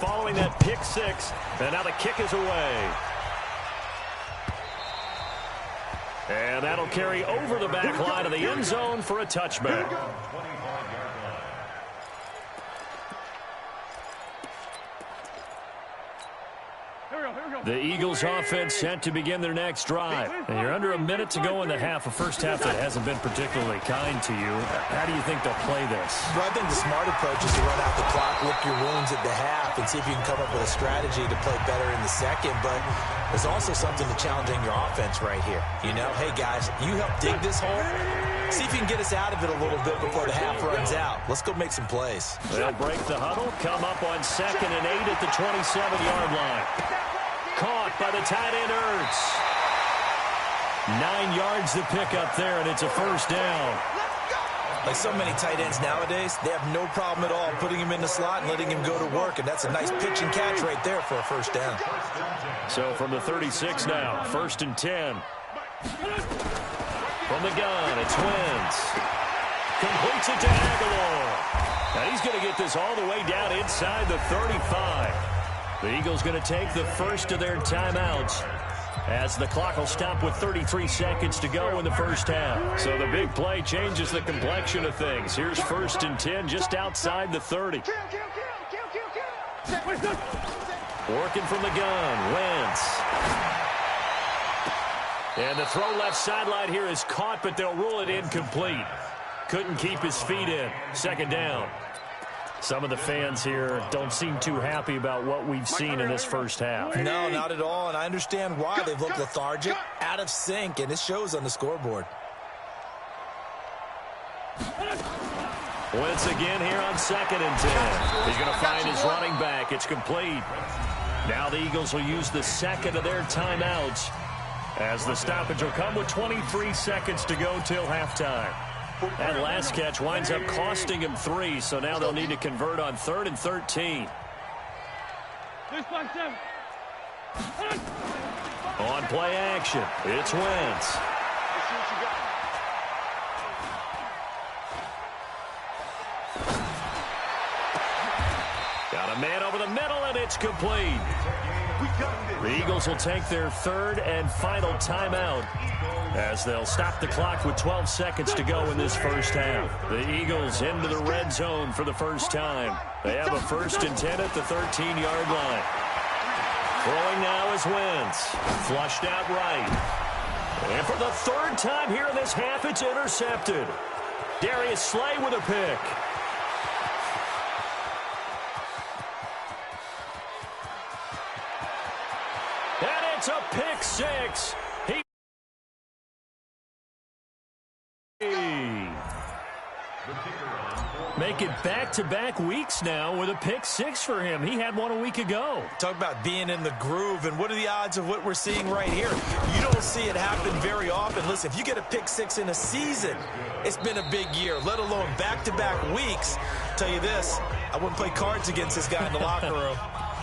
following that pick six. And now the kick is away. And that'll carry over the back line of the end zone for a touchback. The Eagles offense set to begin their next drive. And you're under a minute to go in the half, a first half that hasn't been particularly kind to you. How do you think they'll play this? Well, I think the smart approach is to run out the clock, lick your wounds at the half, and see if you can come up with a strategy to play better in the second. But there's also something to challenging your offense right here. You know, hey, guys, you help dig this hole. See if you can get us out of it a little bit before the half runs out. Let's go make some plays. They'll break the huddle, come up on 2nd and 8 at the 27-yard line. Caught by the tight end, Ertz. 9 yards to pick up there, and it's a first down. Like so many tight ends nowadays, they have no problem at all putting him in the slot and letting him go to work, and that's a nice pitch and catch right there for a first down. So from the 36 now, 1st and 10. From the gun, it's Wentz. Completes it to Aguilar. Now he's going to get this all the way down inside the 35. The Eagles going to take the first of their timeouts as the clock will stop with 33 seconds to go in the first half. So the big play changes the complexion of things. Here's 1st and 10 just outside the 30. Working from the gun, Wentz. And the throw left sideline here is caught, but they'll rule it incomplete. Couldn't keep his feet in. 2nd down. Some of the fans here don't seem too happy about what we've seen in this first half. No, not at all, and I understand why. They've looked lethargic, out of sync, and it shows on the scoreboard. Once again here on 2nd and 10. He's going to find his running back. It's complete. Now the Eagles will use the second of their timeouts as the stoppage will come with 23 seconds to go till halftime. That last catch winds up costing him 3, so now they'll need to convert on 3rd and 13. On play action, it's Wentz. Got a man over the middle, and it's complete. The Eagles will take their 3rd and final timeout as they'll stop the clock with 12 seconds to go in this first half. The Eagles into the red zone for the first time. They have a 1st and 10 at the 13-yard line. Throwing now is Wentz. Flushed out right. And for the 3rd time here in this half, it's intercepted. Darius Slay with a pick. And it's a pick six. Make it back-to-back weeks now with a pick six for him. He had one a week ago. Talk about being in the groove, and what are the odds of what we're seeing right here? You don't see it happen very often. Listen, if you get a pick six in a season, it's been a big year, let alone back-to-back weeks. Tell you this, I wouldn't play cards against this guy in the locker room.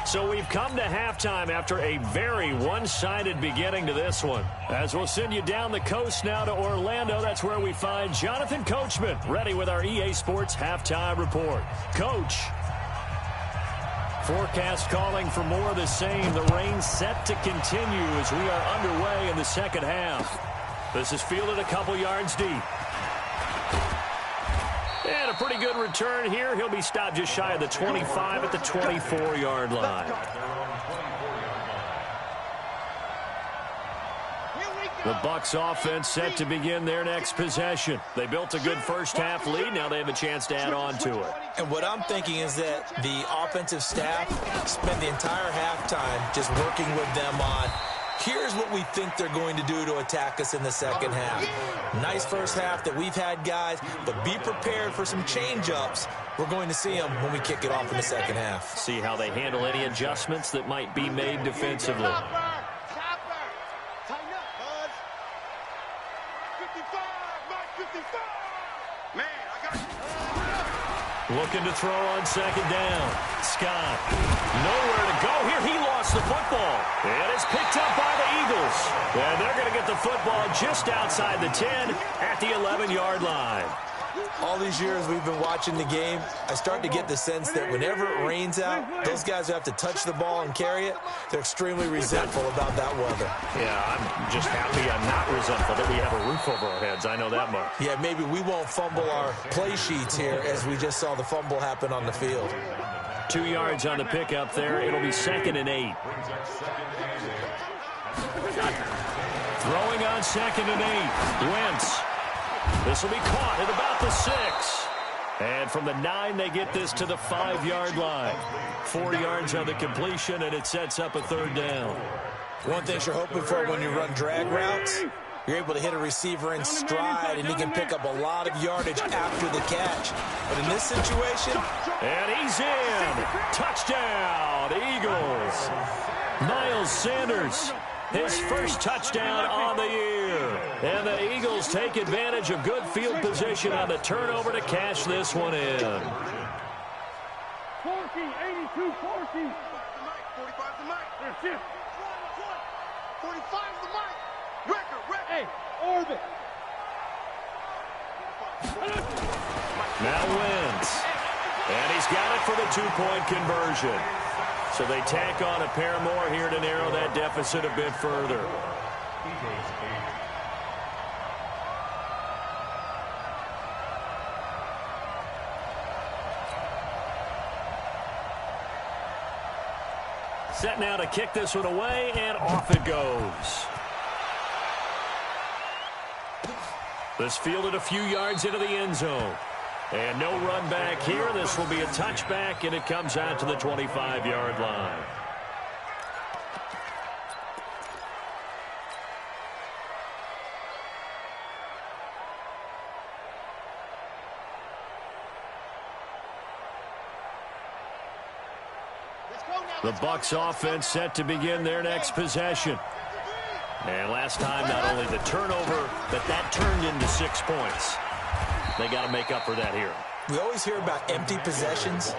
So we've come to halftime after a very one-sided beginning to this one. As we'll send you down the coast now to Orlando, that's where we find Jonathan Coachman, ready with our EA Sports Halftime Report. Coach. Forecast calling for more of the same. The rain set to continue as we are underway in the second half. This is fielded a couple yards deep. And a pretty good return here. He'll be stopped just shy of the 25 at the 24-yard line. The Bucs offense set to begin their next possession. They built a good first half lead. Now they have a chance to add on to it. And what I'm thinking is that the offensive staff spent the entire halftime just working with them on, here's what we think they're going to do to attack us in the second half. Nice first half that we've had, guys, but be prepared for some change-ups. We're going to see them when we kick it off in the second half. See how they handle any adjustments that might be made defensively. Looking to throw on second down. Scott, nowhere to go here. He lost the football. And it's picked up by the Eagles. And they're going to get the football just outside the 10 at the 11-yard line. All these years we've been watching the game, I start to get the sense that whenever it rains out, those guys who have to touch the ball and carry it, they're extremely resentful about that weather. Yeah, I'm just happy I'm not resentful that we have a roof over our heads. I know that much. Yeah, maybe we won't fumble our play sheets here as we just saw the fumble happen on the field. 2 yards on the pickup there. It'll be 2nd and 8. Throwing on 2nd and 8. Wentz. This will be caught at about the 6. And from the 9, they get this to the 5-yard line. 4 yards on the completion, and it sets up a 3rd down. One thing you're hoping for when you run drag routes, you're able to hit a receiver in stride, and he can pick up a lot of yardage after the catch. But in this situation... And he's in. Touchdown, Eagles. Miles Sanders, his first touchdown on the year. And the Eagles take advantage of good field position on the turnover to cash this one in. 40, 82, 40. 45 the mic. There, shift. 45 the mic. Record. Hey, orbit. Now Wentz. And he's got it for the 2-point conversion. So they tack on a pair more here to narrow that deficit a bit further. Set now to kick this one away, and off it goes. This fielded a few yards into the end zone. And no run back here. This will be a touchback, and it comes out to the 25-yard line. The Bucs offense set to begin their next possession. And last time, not only the turnover, but that turned into 6 points. They got to make up for that here. We always hear about empty possessions,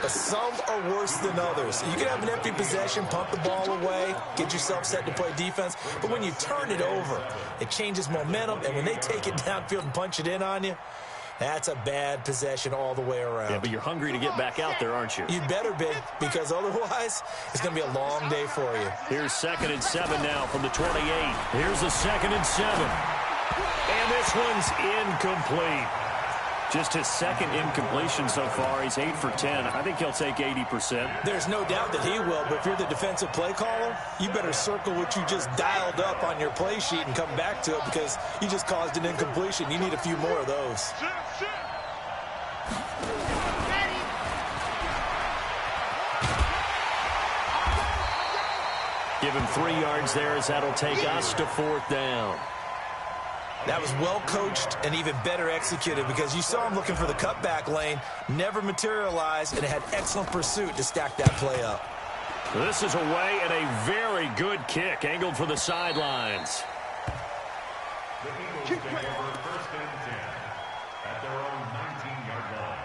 but some are worse than others. You can have an empty possession, pump the ball away, get yourself set to play defense, but when you turn it over, it changes momentum, and when they take it downfield and punch it in on you, that's a bad possession all the way around. Yeah, but you're hungry to get back out there, aren't you? You better be, because otherwise, it's going to be a long day for you. Here's 2nd and 7 now from the 28. Here's the 2nd and 7. And this one's incomplete. Just his 2nd incompletion so far. He's 8 for 10. I think he'll take 80%. There's no doubt that he will, but if you're the defensive play caller, you better circle what you just dialed up on your play sheet and come back to it because you just caused an incompletion. You need a few more of those. Give him 3 yards there as that'll take us to 4th down. That was well coached and even better executed because you saw him looking for the cutback lane, never materialized, and had excellent pursuit to stack that play up. This is away and a very good kick angled for the sidelines. The Eagles take over 1st and 10 at their own 19-yard line.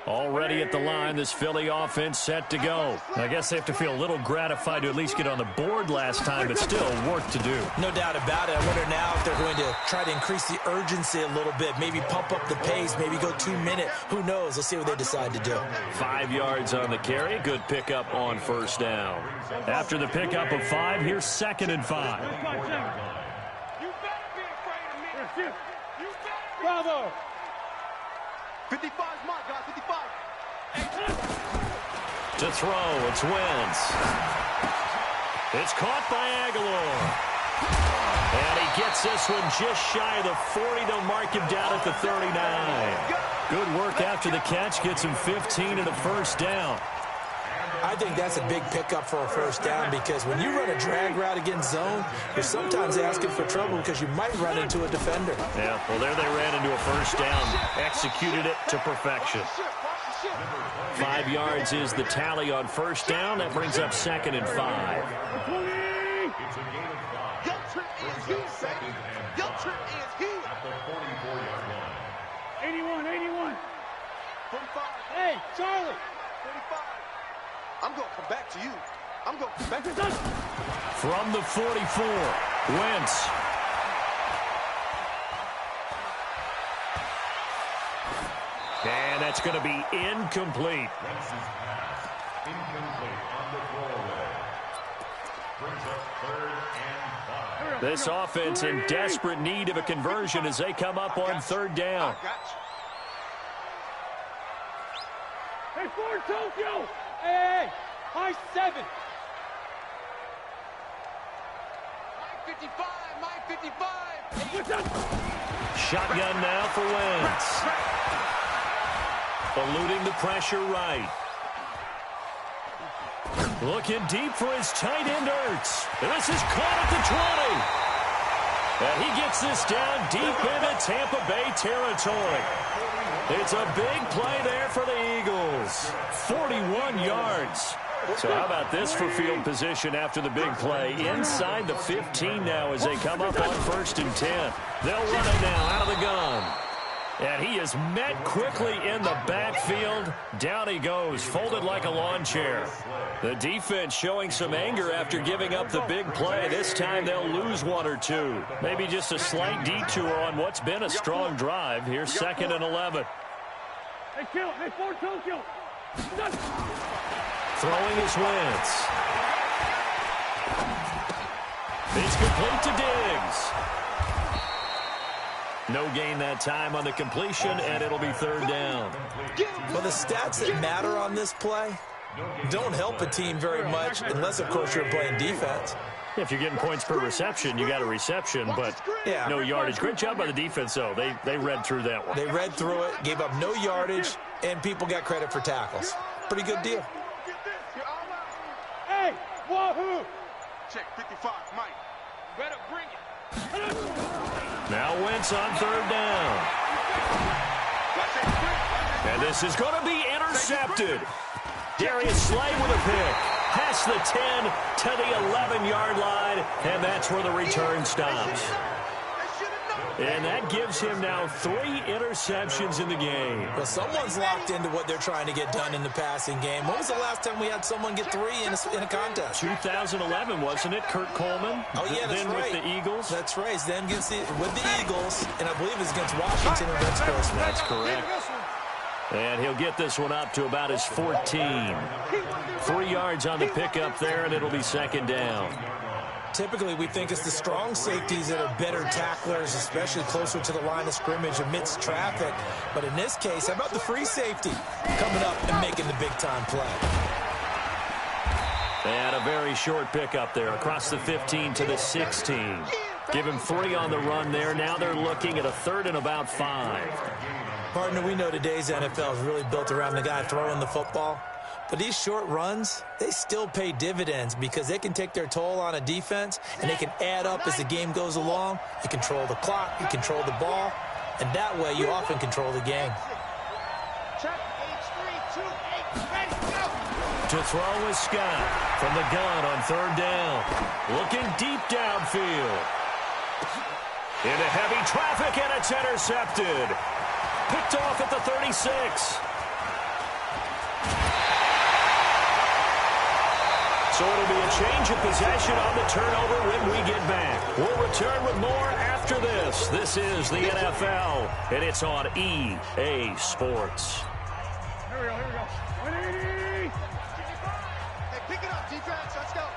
Already at the line, this Philly offense set to go. I guess they have to feel a little gratified to at least get on the board last time, but still work to do. No doubt about it. I wonder now if they're going to try to increase the urgency a little bit, maybe pump up the pace, maybe go 2 minute. Who knows? Let's see what they decide to do. 5 yards on the carry. Good pickup on 1st down. After the pickup of 5, here's 2nd and 5. You better be afraid of me. You better. Bravo. 55 is mine, guys. 55. To throw, it's Wentz. It's caught by Aguilar. And he gets this one just shy of the 40. They'll mark him down at the 39. Good work after the catch. Gets him 15 and a 1st down. I think that's a big pickup for a 1st down because when you run a drag route against zone, you're sometimes asking for trouble because you might run into a defender. Yeah, well, there they ran into a 1st down. Executed it to perfection. 5 yards is the tally on 1st down. That brings up 2nd and 5. It's a gain of 5. Your trip is here, baby. Your trip is here. At the 44-yard line. 81, 81. 45. Hey, Charlie. 45. I'm going to come back to you. I'm going to come back to you. From the 44, Wentz. that's going to be incomplete. Wentz's pass, incomplete on the throwaway. Brings up 3rd and 5. This offense in desperate need of a conversion as they come up on 3rd down. Hey, Ford, Tokyo! Hey, high 7. My 55, my 55. Shotgun now for Wentz. Eluding the pressure right. Looking deep for his tight end, Ertz. And this is caught at the 20. And he gets this down deep into Tampa Bay territory. It's a big play there for the Eagles. 41 yards. So how about this for field position after the big play? Inside the 15 now as they come up on 1st and 10. They'll run it now out of the gun. And he is met quickly in the backfield. Down he goes, folded like a lawn chair. The defense showing some anger after giving up the big play. This time they'll lose 1 or 2. Maybe just a slight detour on what's been a strong drive. Here's 2nd and 11. Hey, kill. Hey, Ford, Tokyo. Throwing his Wentz. It's complete to Diggs. No gain that time on the completion, and it'll be 3rd down. Well, the stats that matter on this play don't help a team very much unless, of course, you're playing defense. If you're getting points per reception, you got a reception, but no yardage. Great job by the defense, though. They read through that one. They read through it, gave up no yardage, and people got credit for tackles. Pretty good deal. Hey, wahoo! Check 55, Mike. Better bring it. Now Wentz on 3rd down. And this is going to be intercepted. Darius Slay with a pick. Past the 10 to the 11-yard line, and that's where the return stops. And that gives him now 3 interceptions in the game. Well, someone's locked into what they're trying to get done in the passing game. When was the last time we had someone get 3 in a contest? 2011, wasn't it? Kurt Coleman? Oh, yeah, that's then right. With the Eagles? That's right. Then with the Eagles, and I believe it's against Washington or Rex Grossman. That's correct. And he'll get this one up to about his 14. 3 yards on the pickup there, and it'll be 2nd down. Typically, we think it's the strong safeties that are better tacklers, especially closer to the line of scrimmage amidst traffic. But in this case, how about the free safety coming up and making the big-time play? And a very short pickup there across the 15 to the 16. Give him 3 on the run there. Now they're looking at a 3rd and about 5. Partner, we know today's NFL is really built around the guy throwing the football. But these short runs, they still pay dividends because they can take their toll on a defense, and they can add up as the game goes along. You control the clock, you control the ball, and that way you often control the game. To throw is Scott from the gun on 3rd down. Looking deep downfield. Into heavy traffic, and it's intercepted. Picked off at the 36. So it'll be a change of possession on the turnover when we get back. We'll return with more after this. This is the NFL, and it's on EA Sports. Here we go, here we go. 180! Hey, pick it up, defense. Let's go.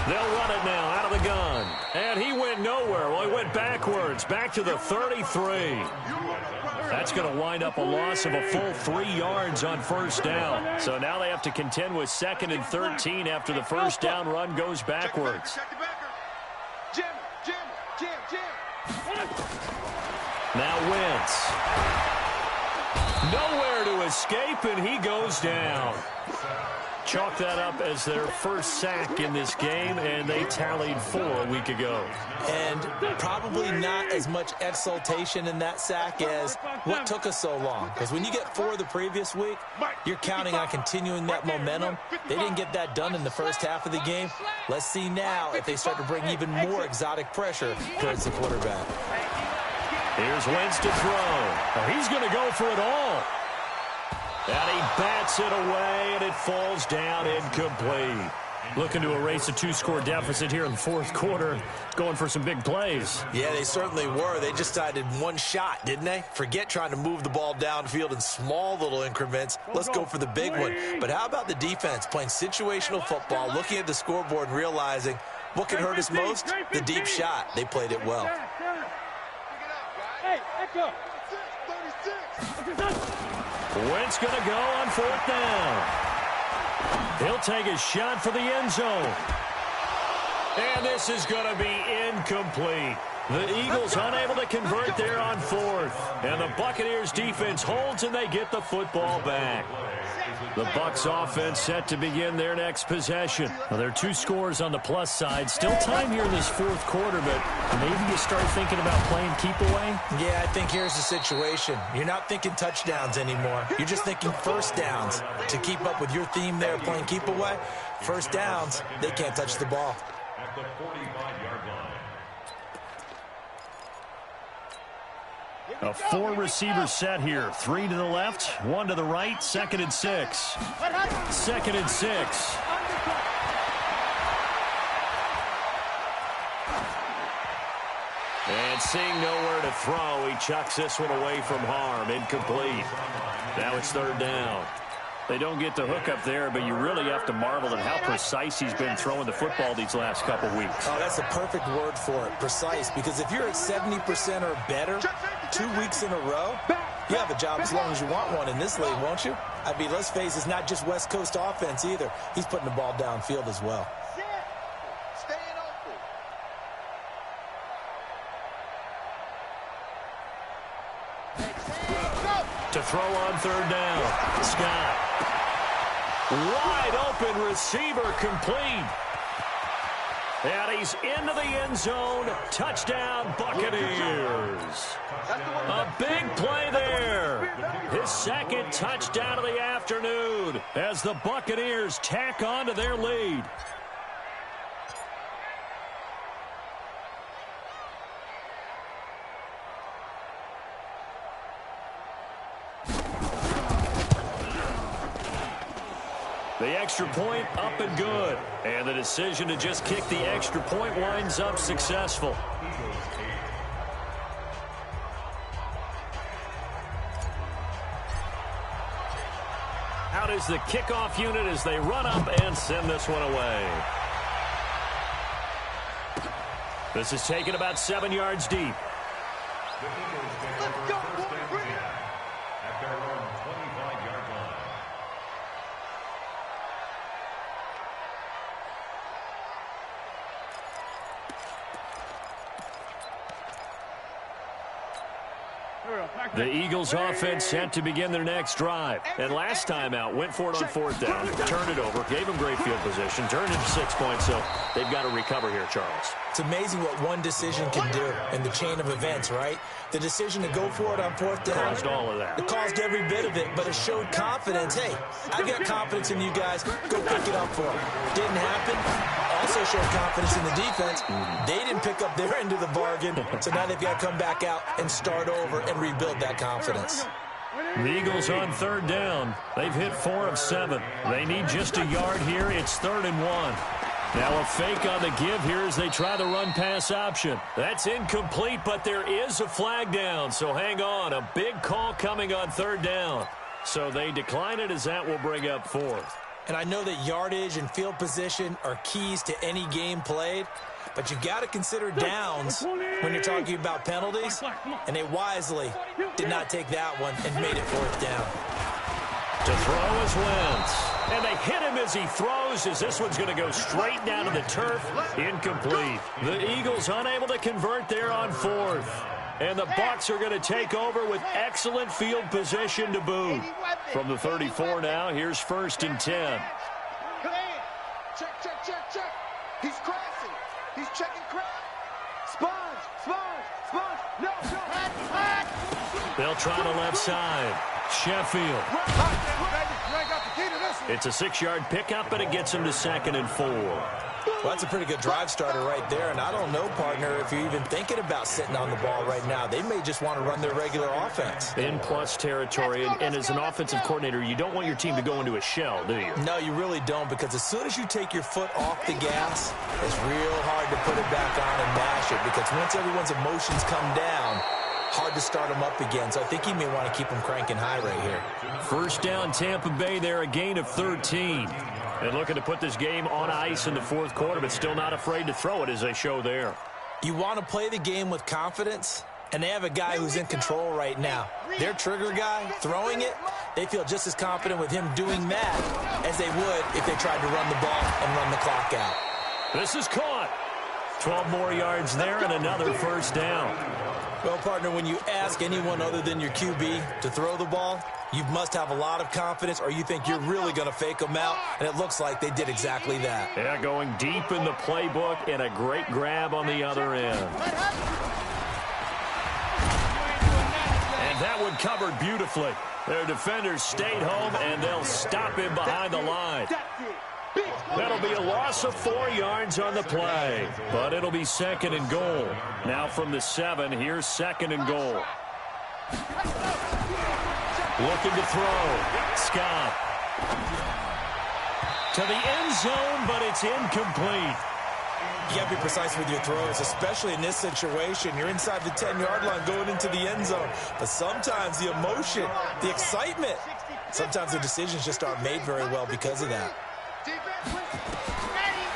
They'll run it now out of the gun. And he went nowhere. Well, he went backwards, back to the 33. That's going to wind up a loss of a full 3 yards on 1st down. So now they have to contend with 2nd and 13 after the 1st down run goes backwards. Now Wentz. Nowhere to escape, and he goes down. Chalk that up as their first sack in this game, and they tallied 4 a week ago. And probably not as much exultation in that sack as what took us so long. Because when you get 4 the previous week, you're counting on continuing that momentum. They didn't get that done in the first half of the game. Let's see now if they start to bring even more exotic pressure towards the quarterback. Here's Wentz to throw. He's going to go for it all. And he bats it away, and it falls down incomplete. Looking to erase a 2-score deficit here in the fourth quarter, going for some big plays. Yeah, they certainly were. They just decided one shot, didn't they? Forget trying to move the ball downfield in small little increments. Let's go for the big one. But how about the defense playing situational football, looking at the scoreboard and realizing what can hurt us most? The deep shot. They played it well. Wentz going to go on 4th down. He'll take a shot for the end zone. And this is going to be incomplete. The Eagles unable to convert there on 4th. And the Buccaneers defense holds and they get the football back. The Bucs offense set to begin their next possession. Well, there are 2 scores on the plus side. Still time here in this fourth quarter, but maybe you start thinking about playing keep away? Yeah, I think here's the situation. You're not thinking touchdowns anymore. You're just thinking first downs. To keep up with your theme there, playing keep away, first downs, they can't touch the ball. At the 45-yard line. A 4-receiver set here. 3 to the left, 1 to the right, 2nd and 6. 2nd and 6. And seeing nowhere to throw, he chucks this one away from harm. Incomplete. Now it's 3rd down. They don't get the hook up there, but you really have to marvel at how precise he's been throwing the football these last couple weeks. Oh, that's a perfect word for it, precise, because if you're at 70% or better 2 weeks in a row, you have a job as long as you want one in this league, won't you? I mean, let's face it, it's not just West Coast offense either. He's putting the ball downfield as well. To throw on 3rd down. Scott. Wide open receiver complete. And he's into the end zone. Touchdown, Buccaneers. A big play there. His 2nd touchdown of the afternoon as the Buccaneers tack on to their lead. The extra point up and good. And the decision to just kick the extra point winds up successful. Out is the kickoff unit as they run up and send this one away. This is taken about 7 yards deep. Let's go, at their own 25-yard line. The Eagles offense set to begin their next drive. And last time out, went for it on 4th down, turned it over, gave them great field position, turned into 6 points, so they've got to recover here, Charles. It's amazing what one decision can do in the chain of events, right? The decision to go for it on 4th down. Caused all of that. It caused every bit of it, but it showed confidence. Hey, I got confidence in you guys. Go pick it up for them. Didn't happen. Also showed confidence in the defense. They didn't pick up their end of the bargain, so now they've got to come back out and start over and rebuild that confidence. The Eagles on 3rd down. They've hit 4 of 7. They need just a yard here. It's 3rd and 1. Now a fake on the give here as they try the run-pass option. That's incomplete, but there is a flag down, so hang on. A big call coming on 3rd down. So they decline it as that will bring up 4th. And I know that yardage and field position are keys to any game played, but you got to consider downs when you're talking about penalties, and they wisely did not take that one and made it 4th down. To throw is Wentz. And they hit him as he throws, as this one's going to go straight down to the turf. Incomplete. The Eagles unable to convert there on 4th. And the Bucs are going to take over with excellent field position to boot. From the 34 now, here's 1st and 10. Come in. Check, check, check, check. He's crossing. He's checking crowd. Sponge. No. They'll try the left side. Sheffield. It's a 6-yard pickup, but it gets him to 2nd and 4. Well, that's a pretty good drive starter right there, and I don't know, partner, if you're even thinking about sitting on the ball right now. They may just want to run their regular offense. In plus territory, and as an offensive coordinator, you don't want your team to go into a shell, do you? No, you really don't, because as soon as you take your foot off the gas, it's real hard to put it back on and mash it, because once everyone's emotions come down, hard to start them up again. So I think he may want to keep them cranking high right here. First down, Tampa Bay there, a gain of 13. And looking to put this game on ice in the fourth quarter, but still not afraid to throw it as they show there. You want to play the game with confidence, and they have a guy who's in control right now. Their trigger guy, throwing it, they feel just as confident with him doing that as they would if they tried to run the ball and run the clock out. This is caught. 12 more yards there and another first down. Well, partner, when you ask anyone other than your QB to throw the ball, you must have a lot of confidence, or you think you're really going to fake them out, and it looks like they did exactly that. Yeah, going deep in the playbook and a great grab on the other end. And that one covered beautifully. Their defenders stayed home, and they'll stop him behind the line. That'll be a loss of 4 yards on the play, but it'll be second and goal. Now from the 7, here's second and goal. Looking to throw. Scott. To the end zone, but it's incomplete. You got to be precise with your throws, especially in this situation. You're inside the 10-yard line going into the end zone. But sometimes the emotion, the excitement, sometimes the decisions just aren't made very well because of that.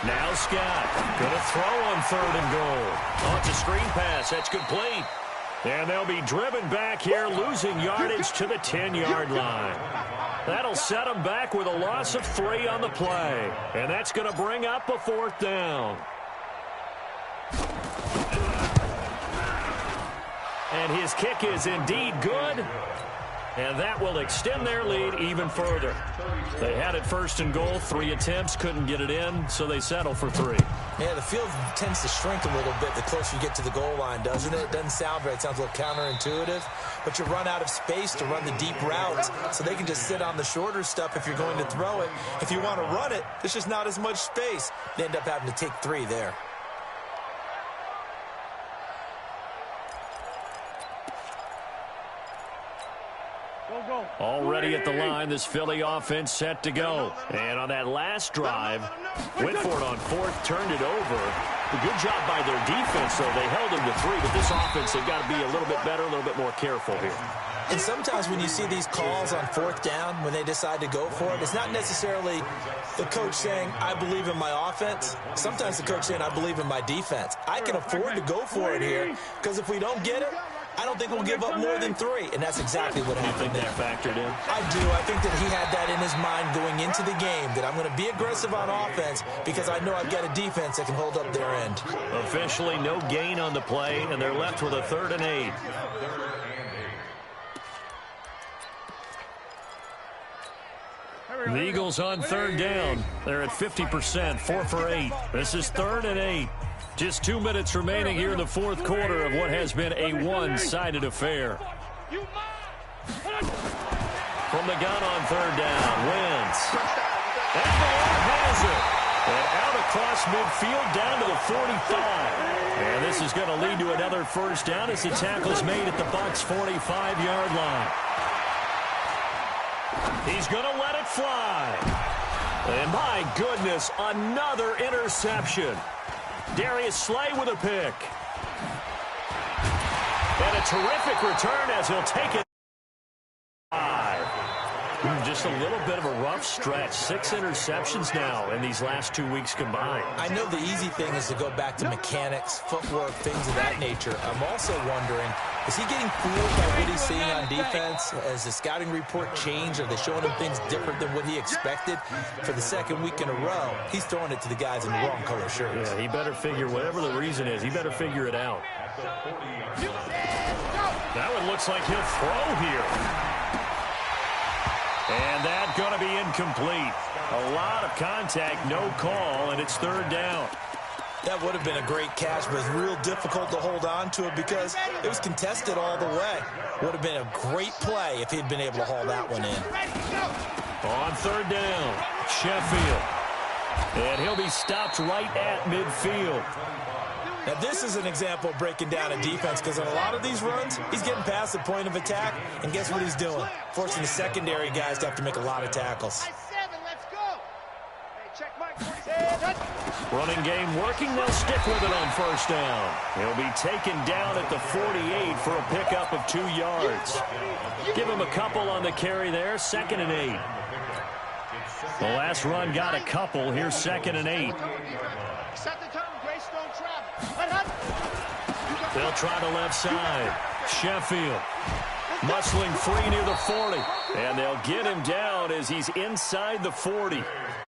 Now Scott going to throw on third and goal. Oh, it's a screen pass. That's complete. And they'll be driven back here, losing yardage to the 10-yard line. That'll set them back with a loss of 3 on the play. And that's going to bring up a fourth down. And his kick is indeed good. And that will extend their lead even further. They had it first and goal, 3 attempts, couldn't get it in, so they settle for 3. Yeah, the field tends to shrink a little bit the closer you get to the goal line, doesn't it? It doesn't sound right. It sounds a little counterintuitive. But you run out of space to run the deep routes, so they can just sit on the shorter stuff if you're going to throw it. If you want to run it, there's just not as much space. They end up having to take 3 there. Already at the line, this Philly offense set to go. And on that last drive, went for it on 4th, turned it over. A good job by their defense, though. They held them to 3, but this offense, they've got to be a little bit better, a little bit more careful here. And sometimes when you see these calls on 4th down, when they decide to go for it, it's not necessarily the coach saying, I believe in my offense. Sometimes the coach saying, I believe in my defense. I can afford to go for it here, because if we don't get it, I don't think we'll give up more than 3, and that's exactly what happened there. You think that factored in? I do. I think that he had that in his mind going into the game, that I'm going to be aggressive on offense because I know I've got a defense that can hold up their end. Officially no gain on the play, and they're left with a 3rd and 8. The Eagles on 3rd down. They're at 50%, 4 for 8. This is 3rd and 8. Just 2 minutes remaining here in the fourth quarter of what has been a one-sided affair. From the gun on 3rd down, Wentz. And the Lord has it. And out across midfield down to the 45. And this is going to lead to another first down as the tackle's made at the Bucs' 45-yard line. He's going to let it fly. And my goodness, another interception. Darius Slay with a pick. And a terrific return as he'll take it. Just a little bit of a rough stretch. 6 interceptions now in these last 2 weeks combined. I know the easy thing is to go back to mechanics, footwork, things of that nature. I'm also wondering, is he getting fooled by what he's seeing on defense? Has the scouting report changed? Are they showing him things different than what he expected? For the 2nd week in a row, he's throwing it to the guys in the wrong color shirts. Yeah, he better figure, whatever the reason is, he better figure it out. That one looks like he'll throw here. And that's going to be incomplete. A lot of contact, no call, and it's 3rd down. That would have been a great catch, but it's real difficult to hold on to it because it was contested all the way. Would have been a great play if he'd been able to haul that one in. On 3rd down, Sheffield. And he'll be stopped right at midfield. Now, this is an example of breaking down a defense, because on a lot of these runs, he's getting past the point of attack, and guess what he's doing? Forcing the secondary guys to have to make a lot of tackles. Running game working. They'll stick with it on first down. He'll be taken down at the 48 for a pickup of 2 yards. Give him a couple on the carry there. 2nd and 8. The last run got a couple. Here's 2nd and 8. They'll try the left side. Sheffield muscling free near the 40. And they'll get him down as he's inside the 40.